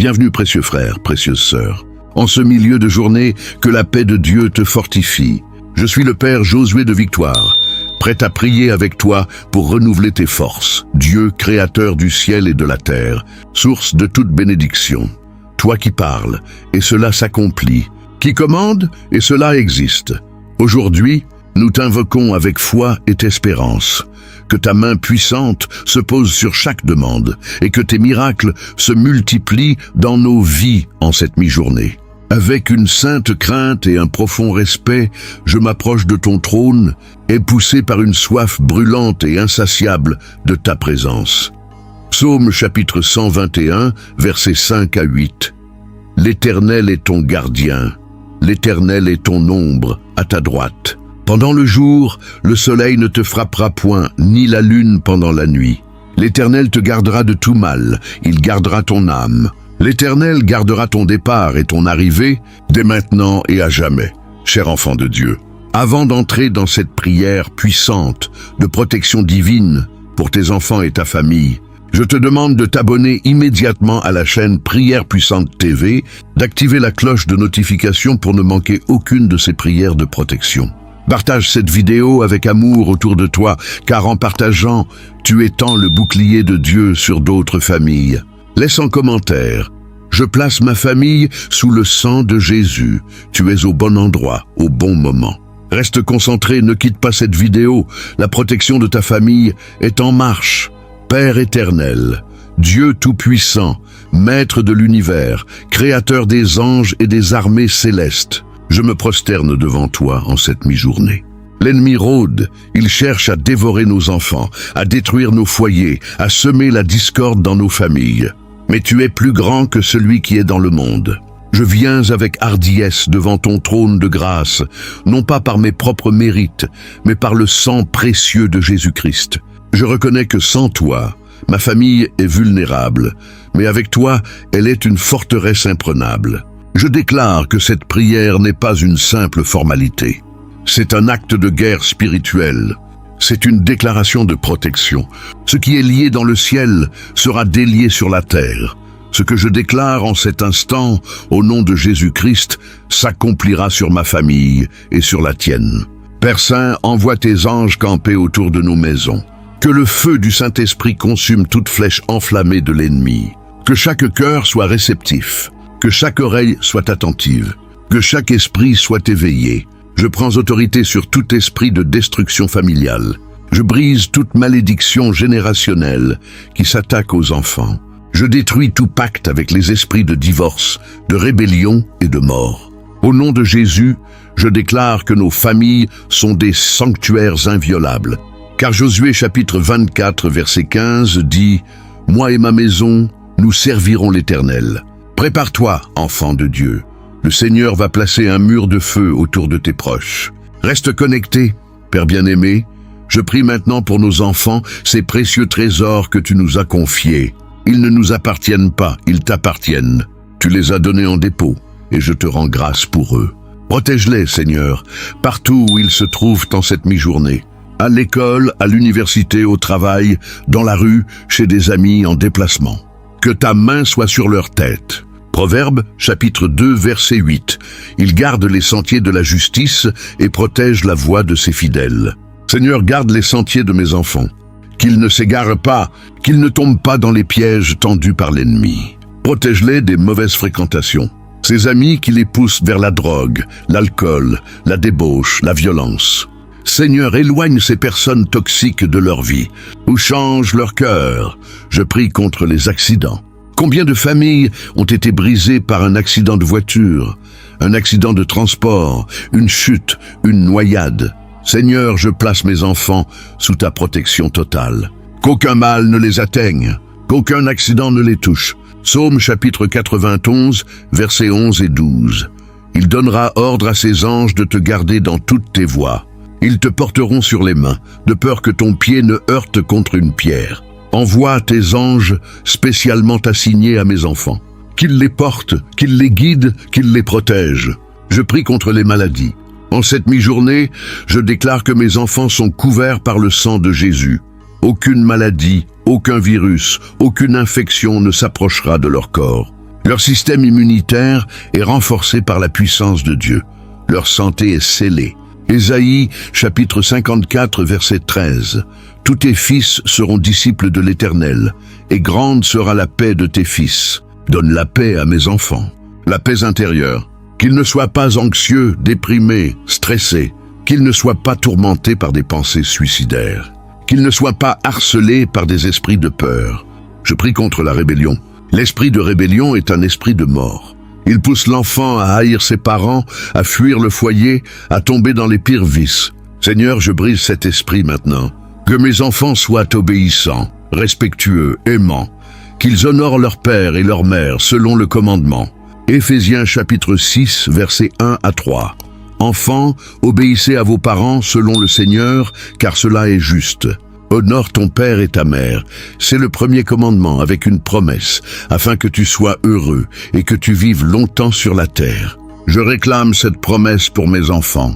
Bienvenue précieux frère, précieuse sœur. En ce milieu de journée, que la paix de Dieu te fortifie. Je suis le Père Josué de Victoire, prêt à prier avec toi pour renouveler tes forces. Dieu, créateur du ciel et de la terre, source de toute bénédiction. Toi qui parles, et cela s'accomplit. Qui commande, et cela existe. Aujourd'hui, nous t'invoquons avec foi et espérance. Que ta main puissante se pose sur chaque demande et que tes miracles se multiplient dans nos vies en cette mi-journée. Avec une sainte crainte et un profond respect, je m'approche de ton trône et poussé par une soif brûlante et insatiable de ta présence. Psaume chapitre 121, versets 5 à 8. L'Éternel est ton gardien, l'Éternel est ton ombre à ta droite. Pendant le jour, le soleil ne te frappera point, ni la lune pendant la nuit. L'Éternel te gardera de tout mal, il gardera ton âme. L'Éternel gardera ton départ et ton arrivée, dès maintenant et à jamais. Cher enfant de Dieu, avant d'entrer dans cette prière puissante de protection divine pour tes enfants et ta famille, je te demande de t'abonner immédiatement à la chaîne Prière Puissante TV, d'activer la cloche de notification pour ne manquer aucune de ces prières de protection. Partage cette vidéo avec amour autour de toi, car en partageant, tu étends le bouclier de Dieu sur d'autres familles. Laisse en commentaire: je place ma famille sous le sang de Jésus. Tu es au bon endroit, au bon moment. Reste concentré, ne quitte pas cette vidéo. La protection de ta famille est en marche. Père éternel, Dieu tout-puissant, Maître de l'univers, Créateur des anges et des armées célestes, je me prosterne devant toi en cette mi-journée. L'ennemi rôde, il cherche à dévorer nos enfants, à détruire nos foyers, à semer la discorde dans nos familles. Mais tu es plus grand que celui qui est dans le monde. Je viens avec hardiesse devant ton trône de grâce, non pas par mes propres mérites, mais par le sang précieux de Jésus-Christ. Je reconnais que sans toi, ma famille est vulnérable, mais avec toi, elle est une forteresse imprenable. Je déclare que cette prière n'est pas une simple formalité. C'est un acte de guerre spirituelle. C'est une déclaration de protection. Ce qui est lié dans le ciel sera délié sur la terre. Ce que je déclare en cet instant, au nom de Jésus-Christ, s'accomplira sur ma famille et sur la tienne. Père Saint, envoie tes anges camper autour de nos maisons. Que le feu du Saint-Esprit consume toute flèche enflammée de l'ennemi. Que chaque cœur soit réceptif. Que chaque oreille soit attentive, que chaque esprit soit éveillé. Je prends autorité sur tout esprit de destruction familiale. Je brise toute malédiction générationnelle qui s'attaque aux enfants. Je détruis tout pacte avec les esprits de divorce, de rébellion et de mort. Au nom de Jésus, je déclare que nos familles sont des sanctuaires inviolables. Car Josué chapitre 24, verset 15 dit « Moi et ma maison, nous servirons l'Éternel ». Prépare-toi, enfant de Dieu. Le Seigneur va placer un mur de feu autour de tes proches. Reste connecté, Père bien-aimé. Je prie maintenant pour nos enfants, ces précieux trésors que tu nous as confiés. Ils ne nous appartiennent pas, ils t'appartiennent. Tu les as donnés en dépôt, et je te rends grâce pour eux. Protège-les, Seigneur, partout où ils se trouvent en cette mi-journée. À l'école, à l'université, au travail, dans la rue, chez des amis en déplacement. Que ta main soit sur leur tête. Proverbe, chapitre 2, verset 8. Il garde les sentiers de la justice et protège la voie de ses fidèles. Seigneur, garde les sentiers de mes enfants. Qu'ils ne s'égarent pas, qu'ils ne tombent pas dans les pièges tendus par l'ennemi. Protège-les des mauvaises fréquentations. Ces amis qui les poussent vers la drogue, l'alcool, la débauche, la violence. Seigneur, éloigne ces personnes toxiques de leur vie, ou change leur cœur. Je prie contre les accidents. Combien de familles ont été brisées par un accident de voiture, un accident de transport, une chute, une noyade? Seigneur, je place mes enfants sous ta protection totale. Qu'aucun mal ne les atteigne, qu'aucun accident ne les touche. Psaume chapitre 91, versets 11 et 12. Il donnera ordre à ses anges de te garder dans toutes tes voies. Ils te porteront sur les mains, de peur que ton pied ne heurte contre une pierre. Envoie tes anges spécialement assignés à mes enfants. Qu'ils les portent, qu'ils les guident, qu'ils les protègent. Je prie contre les maladies. En cette mi-journée, je déclare que mes enfants sont couverts par le sang de Jésus. Aucune maladie, aucun virus, aucune infection ne s'approchera de leur corps. Leur système immunitaire est renforcé par la puissance de Dieu. Leur santé est scellée. Ésaïe, chapitre 54, verset 13. Tous tes fils seront disciples de l'Éternel, et grande sera la paix de tes fils. Donne la paix à mes enfants, la paix intérieure. Qu'ils ne soient pas anxieux, déprimés, stressés. Qu'ils ne soient pas tourmentés par des pensées suicidaires. Qu'ils ne soient pas harcelés par des esprits de peur. Je prie contre la rébellion. L'esprit de rébellion est un esprit de mort. Il pousse l'enfant à haïr ses parents, à fuir le foyer, à tomber dans les pires vices. Seigneur, je brise cet esprit maintenant. Que mes enfants soient obéissants, respectueux, aimants. Qu'ils honorent leur père et leur mère selon le commandement. Éphésiens chapitre 6, versets 1 à 3. Enfants, obéissez à vos parents selon le Seigneur, car cela est juste. Honore ton père et ta mère. C'est le premier commandement avec une promesse, afin que tu sois heureux et que tu vives longtemps sur la terre. Je réclame cette promesse pour mes enfants,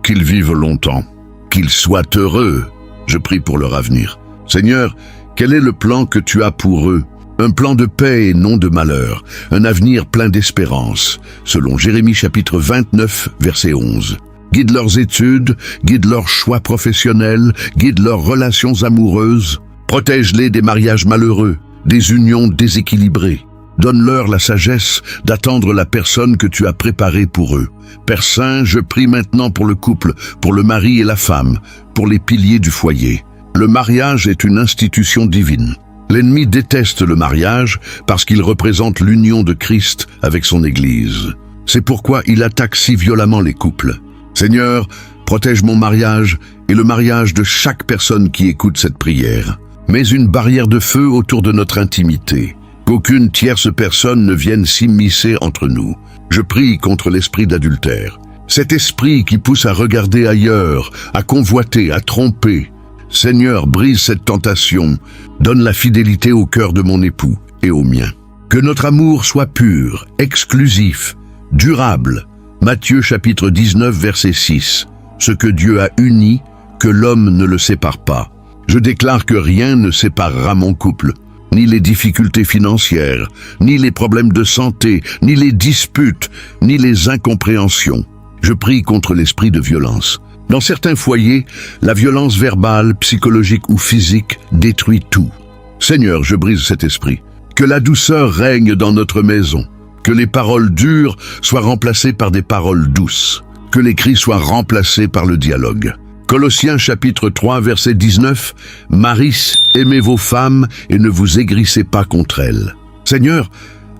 qu'ils vivent longtemps, qu'ils soient heureux. Je prie pour leur avenir. Seigneur, quel est le plan que tu as pour eux? Un plan de paix et non de malheur, un avenir plein d'espérance, selon Jérémie chapitre 29, verset 11. Guide leurs études, guide leurs choix professionnels, guide leurs relations amoureuses. Protège-les des mariages malheureux, des unions déséquilibrées. Donne-leur la sagesse d'attendre la personne que tu as préparée pour eux. Père Saint, je prie maintenant pour le couple, pour le mari et la femme, pour les piliers du foyer. Le mariage est une institution divine. L'ennemi déteste le mariage parce qu'il représente l'union de Christ avec son Église. C'est pourquoi il attaque si violemment les couples. Seigneur, protège mon mariage et le mariage de chaque personne qui écoute cette prière. Mets une barrière de feu autour de notre intimité. Qu'aucune tierce personne ne vienne s'immiscer entre nous. Je prie contre l'esprit d'adultère. Cet esprit qui pousse à regarder ailleurs, à convoiter, à tromper. Seigneur, brise cette tentation. Donne la fidélité au cœur de mon époux et au mien. Que notre amour soit pur, exclusif, durable. Matthieu chapitre 19, verset 6. Ce que Dieu a uni, que l'homme ne le sépare pas. Je déclare que rien ne séparera mon couple. Ni les difficultés financières, ni les problèmes de santé, ni les disputes, ni les incompréhensions. Je prie contre l'esprit de violence. Dans certains foyers, la violence verbale, psychologique ou physique détruit tout. Seigneur, je brise cet esprit. Que la douceur règne dans notre maison. Que les paroles dures soient remplacées par des paroles douces. Que les cris soient remplacés par le dialogue. Colossiens chapitre 3, verset 19. Maris, aimez vos femmes et ne vous aigrissez pas contre elles. Seigneur,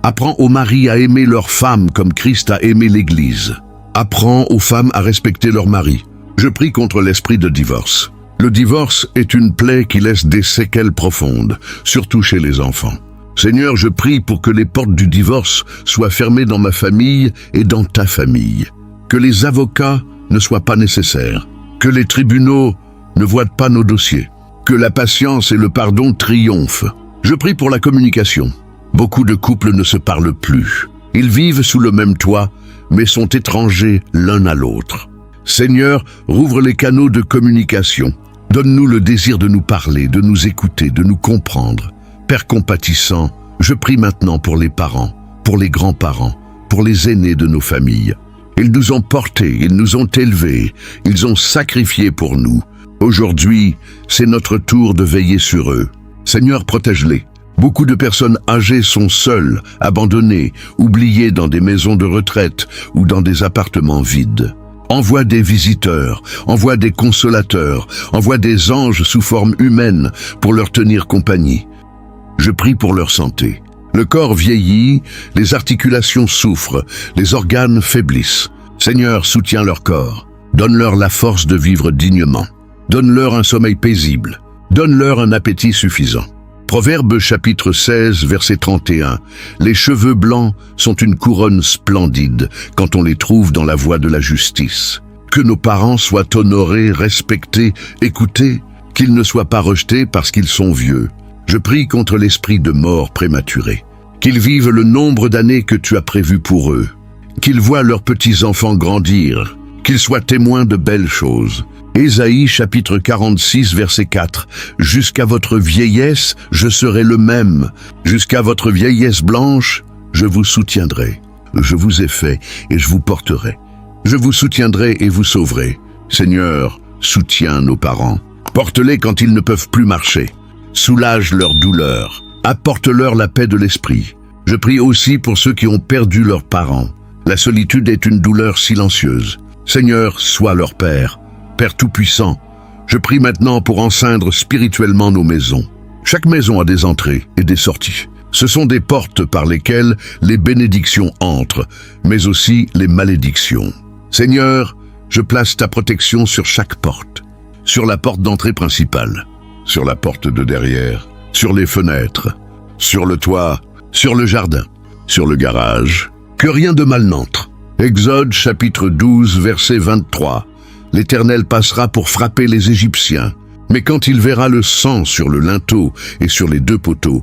apprends aux maris à aimer leurs femmes comme Christ a aimé l'Église. Apprends aux femmes à respecter leur mari. Je prie contre l'esprit de divorce. Le divorce est une plaie qui laisse des séquelles profondes, surtout chez les enfants. Seigneur, je prie pour que les portes du divorce soient fermées dans ma famille et dans ta famille. Que les avocats ne soient pas nécessaires. Que les tribunaux ne voient pas nos dossiers. Que la patience et le pardon triomphent. Je prie pour la communication. Beaucoup de couples ne se parlent plus. Ils vivent sous le même toit, mais sont étrangers l'un à l'autre. Seigneur, rouvre les canaux de communication. Donne-nous le désir de nous parler, de nous écouter, de nous comprendre. Père compatissant, je prie maintenant pour les parents, pour les grands-parents, pour les aînés de nos familles. Ils nous ont portés, ils nous ont élevés, ils ont sacrifié pour nous. Aujourd'hui, c'est notre tour de veiller sur eux. Seigneur, protège-les. Beaucoup de personnes âgées sont seules, abandonnées, oubliées dans des maisons de retraite ou dans des appartements vides. Envoie des visiteurs, envoie des consolateurs, envoie des anges sous forme humaine pour leur tenir compagnie. Je prie pour leur santé. Le corps vieillit, les articulations souffrent, les organes faiblissent. Seigneur, soutiens leur corps. Donne-leur la force de vivre dignement. Donne-leur un sommeil paisible. Donne-leur un appétit suffisant. Proverbe chapitre 16, verset 31. Les cheveux blancs sont une couronne splendide quand on les trouve dans la voie de la justice. Que nos parents soient honorés, respectés, écoutés, qu'ils ne soient pas rejetés parce qu'ils sont vieux. Je prie contre l'esprit de mort prématurée. Qu'ils vivent le nombre d'années que tu as prévu pour eux. Qu'ils voient leurs petits-enfants grandir. Qu'ils soient témoins de belles choses. Ésaïe chapitre 46 verset 4. Jusqu'à votre vieillesse, je serai le même. Jusqu'à votre vieillesse blanche, Je vous soutiendrai. Je vous ai fait et je vous porterai. Je vous soutiendrai et vous sauverai. Seigneur, soutiens nos parents. Porte-les quand ils ne peuvent plus marcher. Soulage leur douleur. Apporte-leur la paix de l'esprit. Je prie aussi pour ceux qui ont perdu leurs parents. La solitude est une douleur silencieuse. Seigneur, sois leur Père. Père Tout-Puissant, je prie maintenant pour enceindre spirituellement nos maisons. Chaque maison a des entrées et des sorties. Ce sont des portes par lesquelles les bénédictions entrent, mais aussi les malédictions. Seigneur, je place ta protection sur chaque porte. Sur la porte d'entrée principale, sur la porte de derrière, sur les fenêtres, sur le toit, sur le jardin, sur le garage. Que rien de mal n'entre. Exode chapitre 12, verset 23. L'Éternel passera pour frapper les Égyptiens. Mais quand il verra le sang sur le linteau et sur les deux poteaux,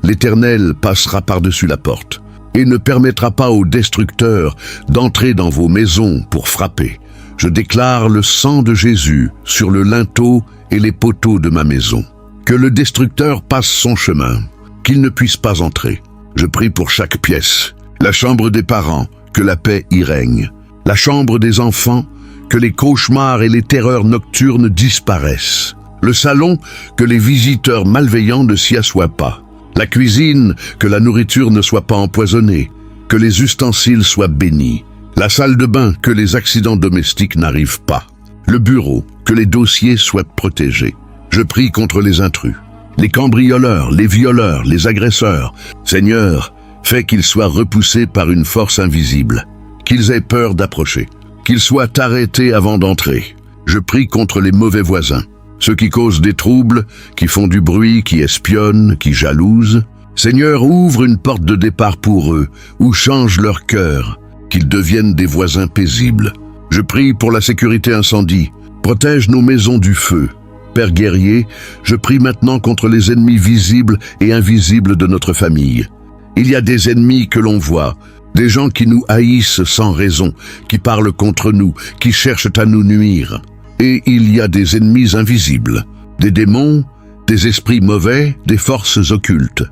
l'Éternel passera par-dessus la porte et ne permettra pas aux destructeurs d'entrer dans vos maisons pour frapper. Je déclare le sang de Jésus sur le linteau et les poteaux de ma maison. Que le destructeur passe son chemin, qu'il ne puisse pas entrer. Je prie pour chaque pièce. La chambre des parents, que la paix y règne. La chambre des enfants, que les cauchemars et les terreurs nocturnes disparaissent. Le salon, que les visiteurs malveillants ne s'y assoient pas. La cuisine, que la nourriture ne soit pas empoisonnée. Que les ustensiles soient bénis. La salle de bain, que les accidents domestiques n'arrivent pas. Le bureau, que les dossiers soient protégés. Je prie contre les intrus, les cambrioleurs, les violeurs, les agresseurs. Seigneur, fais qu'ils soient repoussés par une force invisible, qu'ils aient peur d'approcher, qu'ils soient arrêtés avant d'entrer. Je prie contre les mauvais voisins, ceux qui causent des troubles, qui font du bruit, qui espionnent, qui jalousent. Seigneur, ouvre une porte de départ pour eux, ou change leur cœur, qu'ils deviennent des voisins paisibles. Je prie pour la sécurité incendie, protège nos maisons du feu. Père guerrier, je prie maintenant contre les ennemis visibles et invisibles de notre famille. Il y a des ennemis que l'on voit, des gens qui nous haïssent sans raison, qui parlent contre nous, qui cherchent à nous nuire. Et il y a des ennemis invisibles, des démons, des esprits mauvais, des forces occultes.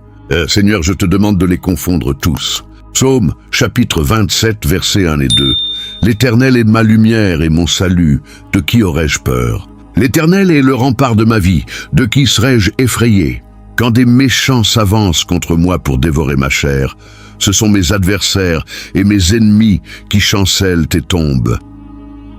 Seigneur, je te demande de les confondre tous. Psaume, chapitre 27, versets 1 et 2. L'Éternel est ma lumière et mon salut, de qui aurais-je peur? L'Éternel est le rempart de ma vie, de qui serais-je effrayé? Quand des méchants s'avancent contre moi pour dévorer ma chair, ce sont mes adversaires et mes ennemis qui chancellent et tombent.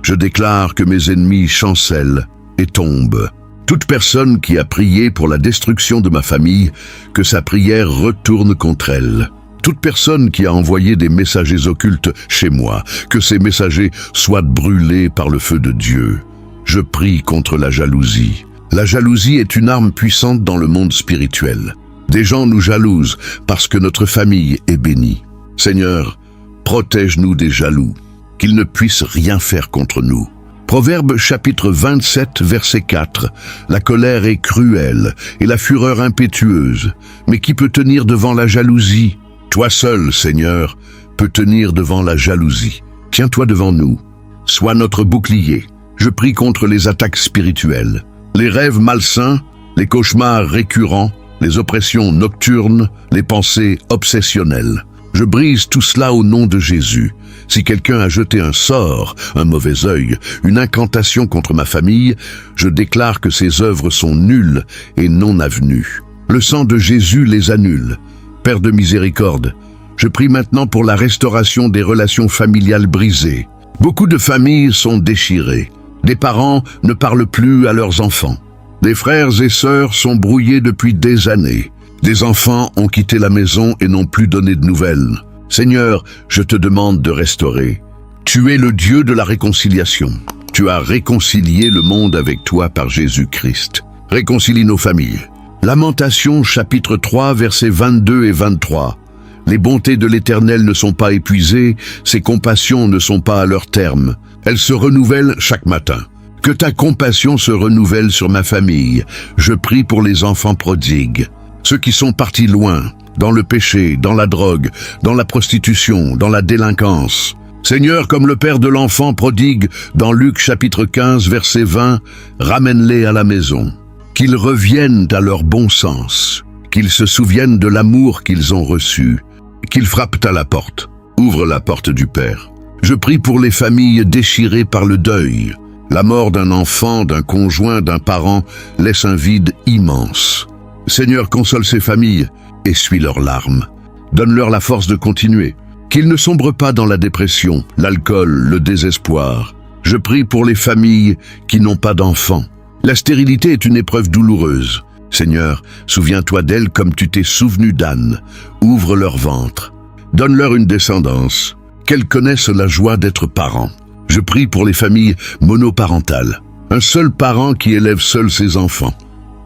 Je déclare que mes ennemis chancellent et tombent. Toute personne qui a prié pour la destruction de ma famille, que sa prière retourne contre elle. Toute personne qui a envoyé des messagers occultes chez moi, que ces messagers soient brûlés par le feu de Dieu. Je prie contre la jalousie. La jalousie est une arme puissante dans le monde spirituel. Des gens nous jalousent parce que notre famille est bénie. Seigneur, protège-nous des jaloux, qu'ils ne puissent rien faire contre nous. Proverbe chapitre 27, verset 4. La colère est cruelle et la fureur impétueuse, mais qui peut tenir devant la jalousie? Toi seul, Seigneur, peux tenir devant la jalousie. Tiens-toi devant nous. Sois notre bouclier. Je prie contre les attaques spirituelles, les rêves malsains, les cauchemars récurrents, les oppressions nocturnes, les pensées obsessionnelles. Je brise tout cela au nom de Jésus. Si quelqu'un a jeté un sort, un mauvais œil, une incantation contre ma famille, je déclare que ces œuvres sont nulles et non avenues. Le sang de Jésus les annule. Père de miséricorde, je prie maintenant pour la restauration des relations familiales brisées. Beaucoup de familles sont déchirées. Des parents ne parlent plus à leurs enfants. Des frères et sœurs sont brouillés depuis des années. Des enfants ont quitté la maison et n'ont plus donné de nouvelles. Seigneur, je te demande de restaurer. Tu es le Dieu de la réconciliation. Tu as réconcilié le monde avec toi par Jésus-Christ. Réconcilie nos familles. Lamentation chapitre 3 versets 22 et 23. Les bontés de l'Éternel ne sont pas épuisées, ses compassions ne sont pas à leur terme. Elles se renouvellent chaque matin. Que ta compassion se renouvelle sur ma famille. Je prie pour les enfants prodigues, ceux qui sont partis loin, dans le péché, dans la drogue, dans la prostitution, dans la délinquance. Seigneur, comme le père de l'enfant prodigue dans Luc chapitre 15 verset 20, ramène-les à la maison. Qu'ils reviennent à leur bon sens, qu'ils se souviennent de l'amour qu'ils ont reçu, qu'ils frappent à la porte. Ouvre la porte du Père. Je prie pour les familles déchirées par le deuil. La mort d'un enfant, d'un conjoint, d'un parent laisse un vide immense. Seigneur, console ces familles, essuie leurs larmes. Donne-leur la force de continuer. Qu'ils ne sombrent pas dans la dépression, l'alcool, le désespoir. Je prie pour les familles qui n'ont pas d'enfants. La stérilité est une épreuve douloureuse. Seigneur, souviens-toi d'elles comme tu t'es souvenu d'Anne. Ouvre leur ventre. Donne-leur une descendance. Qu'elles connaissent la joie d'être parents. Je prie pour les familles monoparentales. Un seul parent qui élève seul ses enfants.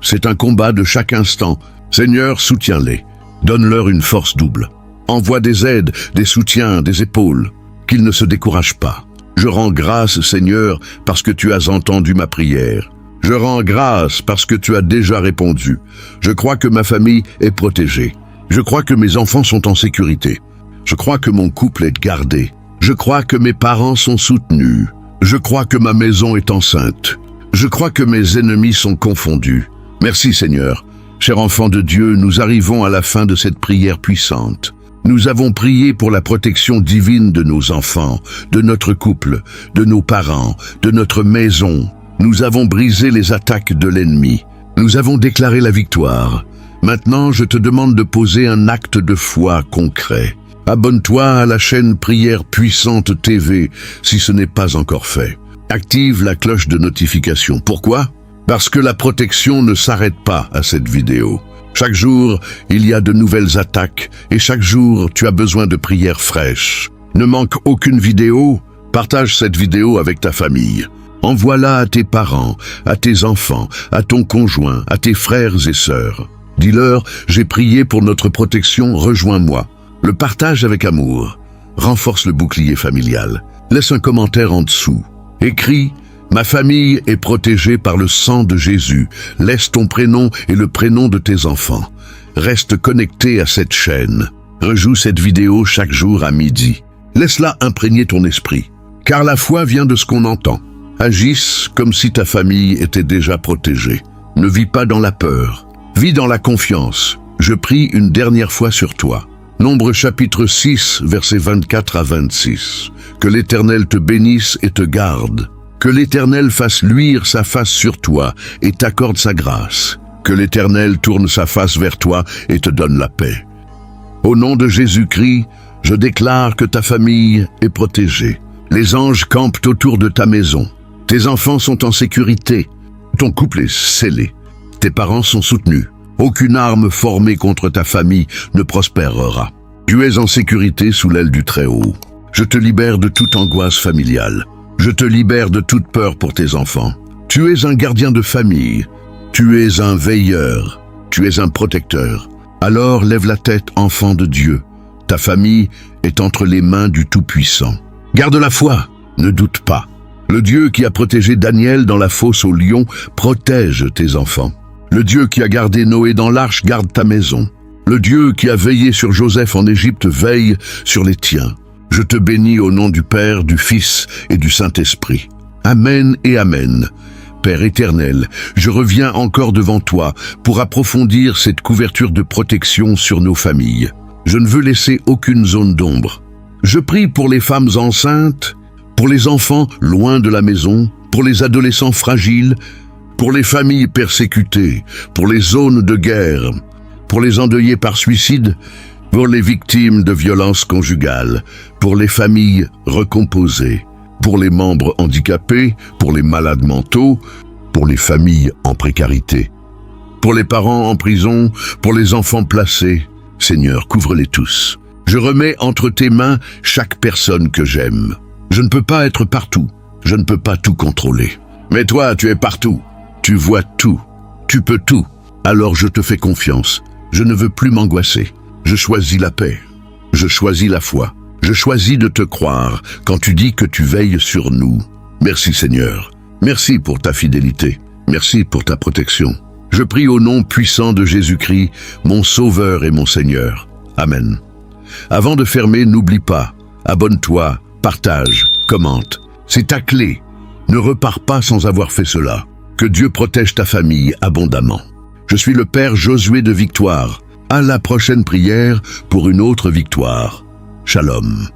C'est un combat de chaque instant. Seigneur, soutiens-les. Donne-leur une force double. Envoie des aides, des soutiens, des épaules. Qu'ils ne se découragent pas. Je rends grâce, Seigneur, parce que tu as entendu ma prière. Je rends grâce parce que tu as déjà répondu. Je crois que ma famille est protégée. Je crois que mes enfants sont en sécurité. Je crois que mon couple est gardé. Je crois que mes parents sont soutenus. Je crois que ma maison est enceinte. Je crois que mes ennemis sont confondus. Merci Seigneur. Cher enfant de Dieu, nous arrivons à la fin de cette prière puissante. Nous avons prié pour la protection divine de nos enfants, de notre couple, de nos parents, de notre maison. Nous avons brisé les attaques de l'ennemi. Nous avons déclaré la victoire. Maintenant, je te demande de poser un acte de foi concret. Abonne-toi à la chaîne Prière Puissante TV si ce n'est pas encore fait. Active la cloche de notification. Pourquoi? Parce que la protection ne s'arrête pas à cette vidéo. Chaque jour, il y a de nouvelles attaques et chaque jour, tu as besoin de prières fraîches. Ne manque aucune vidéo. Partage cette vidéo avec ta famille. Envoie-la à tes parents, à tes enfants, à ton conjoint, à tes frères et sœurs. Dis-leur, j'ai prié pour notre protection, rejoins-moi. Le partage avec amour. Renforce le bouclier familial. Laisse un commentaire en dessous. Écris, ma famille est protégée par le sang de Jésus. Laisse ton prénom et le prénom de tes enfants. Reste connecté à cette chaîne. Rejoue cette vidéo chaque jour à midi. Laisse-la imprégner ton esprit. Car la foi vient de ce qu'on entend. Agisse comme si ta famille était déjà protégée. Ne vis pas dans la peur. Vis dans la confiance. Je prie une dernière fois sur toi. Nombre chapitre 6, versets 24 à 26. Que l'Éternel te bénisse et te garde. Que l'Éternel fasse luire sa face sur toi et t'accorde sa grâce. Que l'Éternel tourne sa face vers toi et te donne la paix. Au nom de Jésus-Christ, je déclare que ta famille est protégée. Les anges campent autour de ta maison. Tes enfants sont en sécurité. Ton couple est scellé. Tes parents sont soutenus. Aucune arme formée contre ta famille ne prospérera. Tu es en sécurité sous l'aile du Très-Haut. Je te libère de toute angoisse familiale. Je te libère de toute peur pour tes enfants. Tu es un gardien de famille. Tu es un veilleur. Tu es un protecteur. Alors lève la tête, enfant de Dieu. Ta famille est entre les mains du Tout-Puissant. Garde la foi, ne doute pas. Le Dieu qui a protégé Daniel dans la fosse aux lions protège tes enfants. Le Dieu qui a gardé Noé dans l'arche garde ta maison. Le Dieu qui a veillé sur Joseph en Égypte veille sur les tiens. Je te bénis au nom du Père, du Fils et du Saint-Esprit. Amen et Amen. Père éternel, je reviens encore devant toi pour approfondir cette couverture de protection sur nos familles. Je ne veux laisser aucune zone d'ombre. Je prie pour les femmes enceintes, pour les enfants loin de la maison, pour les adolescents fragiles, pour les familles persécutées, pour les zones de guerre, pour les endeuillés par suicide, pour les victimes de violences conjugales, pour les familles recomposées, pour les membres handicapés, pour les malades mentaux, pour les familles en précarité, pour les parents en prison, pour les enfants placés. Seigneur, couvre-les tous. Je remets entre tes mains chaque personne que j'aime. Je ne peux pas être partout, je ne peux pas tout contrôler. Mais toi, tu es partout. Tu vois tout, tu peux tout, alors je te fais confiance. Je ne veux plus m'angoisser. Je choisis la paix, je choisis la foi. Je choisis de te croire quand tu dis que tu veilles sur nous. Merci Seigneur, merci pour ta fidélité, merci pour ta protection. Je prie au nom puissant de Jésus-Christ, mon Sauveur et mon Seigneur. Amen. Avant de fermer, n'oublie pas, abonne-toi, partage, commente. C'est ta clé. Ne repars pas sans avoir fait cela. Que Dieu protège ta famille abondamment. Je suis le Père Josué de Victoire. À la prochaine prière pour une autre victoire. Shalom.